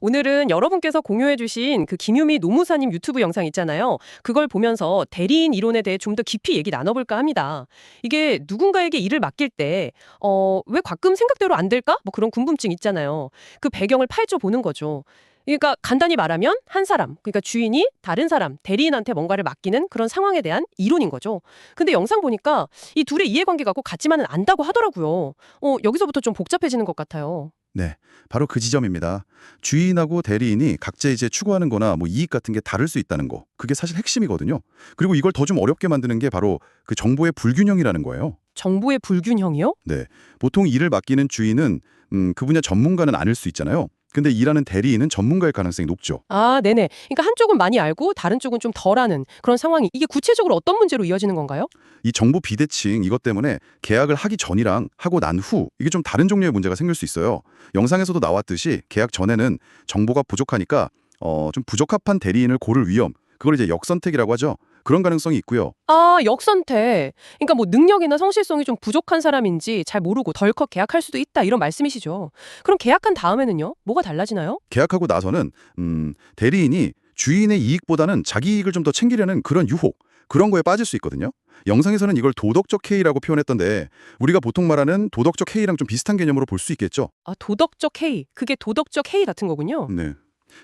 오늘은 여러분께서 공유해주신 그 김유미 노무사님 유튜브 영상 있잖아요. 그걸 보면서 대리인 이론에 대해 좀 더 깊이 얘기 나눠볼까 합니다. 이게 누군가에게 일을 맡길 때, 왜 가끔 생각대로 안 될까? 뭐 그런 궁금증 있잖아요. 그 배경을 파헤쳐 보는 거죠. 그러니까 간단히 말하면 한 사람, 그러니까 주인이 다른 사람, 대리인한테 뭔가를 맡기는 그런 상황에 대한 이론인 거죠. 근데 영상 보니까 이 둘의 이해관계가 꼭 같지만은 않다고 하더라고요. 여기서부터 좀 복잡해지는 것 같아요. 네, 바로 그 지점입니다. 주인하고 대리인이 각자 이제 추구하는 거나 뭐 이익 같은 게 다를 수 있다는 거. 그게 사실 핵심이거든요. 그리고 이걸 더 좀 어렵게 만드는 게 바로 그 정보의 불균형이라는 거예요. 정보의 불균형이요? 네, 보통 일을 맡기는 주인은 그 분야 전문가는 아닐 수 있잖아요. 근데 일하는 대리인은 전문가일 가능성이 높죠. 아, 네네. 그러니까 한쪽은 많이 알고 다른 쪽은 좀 덜 아는 그런 상황이 이게 구체적으로 어떤 문제로 이어지는 건가요? 이 정보 비대칭 이것 때문에 계약을 하기 전이랑 하고 난 후 이게 좀 다른 종류의 문제가 생길 수 있어요. 영상에서도 나왔듯이 계약 전에는 정보가 부족하니까 좀 부적합한 대리인을 고를 위험, 그걸 이제 역선택이라고 하죠. 그런 가능성이 있고요. 아, 역선택. 그러니까 뭐 능력이나 성실성이 좀 부족한 사람인지 잘 모르고 덜컥 계약할 수도 있다 이런 말씀이시죠. 그럼 계약한 다음에는요? 뭐가 달라지나요? 계약하고 나서는 대리인이 주인의 이익보다는 자기 이익을 좀 더 챙기려는 그런 유혹, 그런 거에 빠질 수 있거든요. 영상에서는 이걸 도덕적 해이라고 표현했던데 우리가 보통 말하는 도덕적 해이랑 좀 비슷한 개념으로 볼 수 있겠죠. 아, 도덕적 해이. 그게 도덕적 해이 같은 거군요. 네.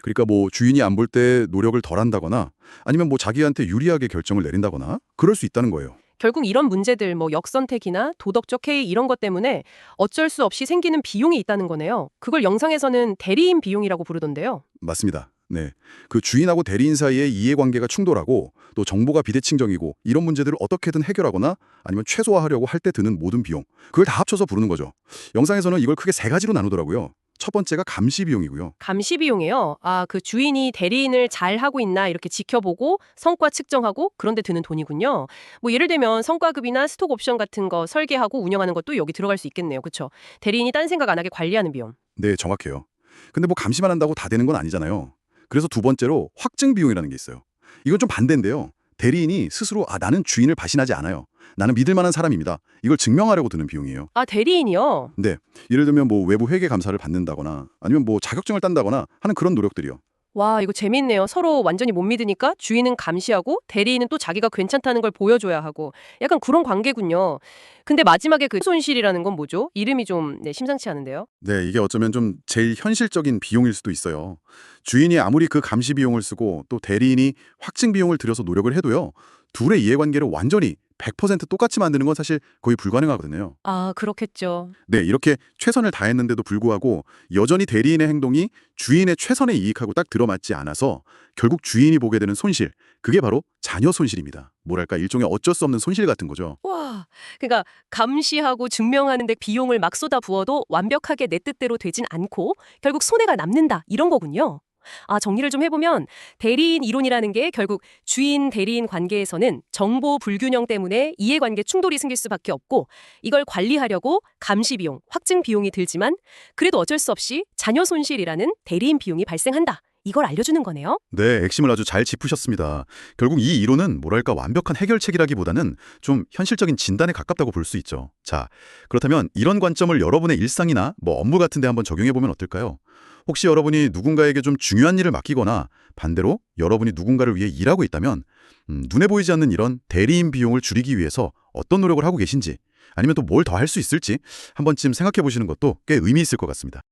그러니까 뭐 주인이 안 볼 때 노력을 덜 한다거나 아니면 뭐 자기한테 유리하게 결정을 내린다거나 그럴 수 있다는 거예요. 결국 이런 문제들 뭐 역선택이나 도덕적 해이 이런 것 때문에 어쩔 수 없이 생기는 비용이 있다는 거네요. 그걸 영상에서는 대리인 비용이라고 부르던데요. 맞습니다. 네. 그 주인하고 대리인 사이의 이해관계가 충돌하고 또 정보가 비대칭적이고 이런 문제들을 어떻게든 해결하거나 아니면 최소화하려고 할 때 드는 모든 비용. 그걸 다 합쳐서 부르는 거죠. 영상에서는 이걸 크게 세 가지로 나누더라고요. 첫 번째가 감시 비용이고요. 감시 비용이요. 아, 그 주인이 대리인을 잘 하고 있나 이렇게 지켜보고 성과 측정하고 그런 데 드는 돈이군요. 뭐 예를 들면 성과급이나 스톡 옵션 같은 거 설계하고 운영하는 것도 여기 들어갈 수 있겠네요. 그렇죠? 대리인이 딴 생각 안 하게 관리하는 비용. 네, 정확해요. 근데 뭐 감시만 한다고 다 되는 건 아니잖아요. 그래서 두 번째로 확증 비용이라는 게 있어요. 이건 좀 반대인데요. 대리인이 스스로 나는 주인을 발신하지 않아요. 나는 믿을 만한 사람입니다. 이걸 증명하려고 드는 비용이에요. 아, 대리인이요? 네. 예를 들면 뭐 외부 회계 감사를 받는다거나 아니면 뭐 자격증을 딴다거나 하는 그런 노력들이요. 와, 이거 재밌네요. 서로 완전히 못 믿으니까 주인은 감시하고 대리인은 또 자기가 괜찮다는 걸 보여줘야 하고 약간 그런 관계군요. 근데 마지막에 그 손실이라는 건 뭐죠? 이름이 좀 심상치 않은데요. 네, 이게 어쩌면 좀 제일 현실적인 비용일 수도 있어요. 주인이 아무리 그 감시 비용을 쓰고 또 대리인이 확증 비용을 들여서 노력을 해도요. 둘의 이해관계를 완전히 100% 똑같이 만드는 건 사실 거의 불가능하거든요. 아, 그렇겠죠. 네, 이렇게 최선을 다했는데도 불구하고 여전히 대리인의 행동이 주인의 최선의 이익하고 딱 들어맞지 않아서 결국 주인이 보게 되는 손실, 그게 바로 자녀 손실입니다. 뭐랄까 일종의 어쩔 수 없는 손실 같은 거죠. 와, 그러니까 감시하고 증명하는 데 비용을 막 쏟아 부어도 완벽하게 내 뜻대로 되진 않고 결국 손해가 남는다 이런 거군요. 아, 정리를 좀 해보면 대리인 이론이라는 게 결국 주인 대리인 관계에서는 정보 불균형 때문에 이해관계 충돌이 생길 수밖에 없고 이걸 관리하려고 감시 비용, 확증 비용이 들지만 그래도 어쩔 수 없이 자녀 손실이라는 대리인 비용이 발생한다. 이걸 알려주는 거네요. 네, 핵심을 아주 잘 짚으셨습니다. 결국 이 이론은 뭐랄까 완벽한 해결책이라기보다는 좀 현실적인 진단에 가깝다고 볼 수 있죠. 자, 그렇다면 이런 관점을 여러분의 일상이나 뭐 업무 같은 데 한번 적용해 보면 어떨까요? 혹시 여러분이 누군가에게 좀 중요한 일을 맡기거나 반대로 여러분이 누군가를 위해 일하고 있다면 눈에 보이지 않는 이런 대리인 비용을 줄이기 위해서 어떤 노력을 하고 계신지 아니면 또 뭘 더 할 수 있을지 한 번쯤 생각해 보시는 것도 꽤 의미 있을 것 같습니다.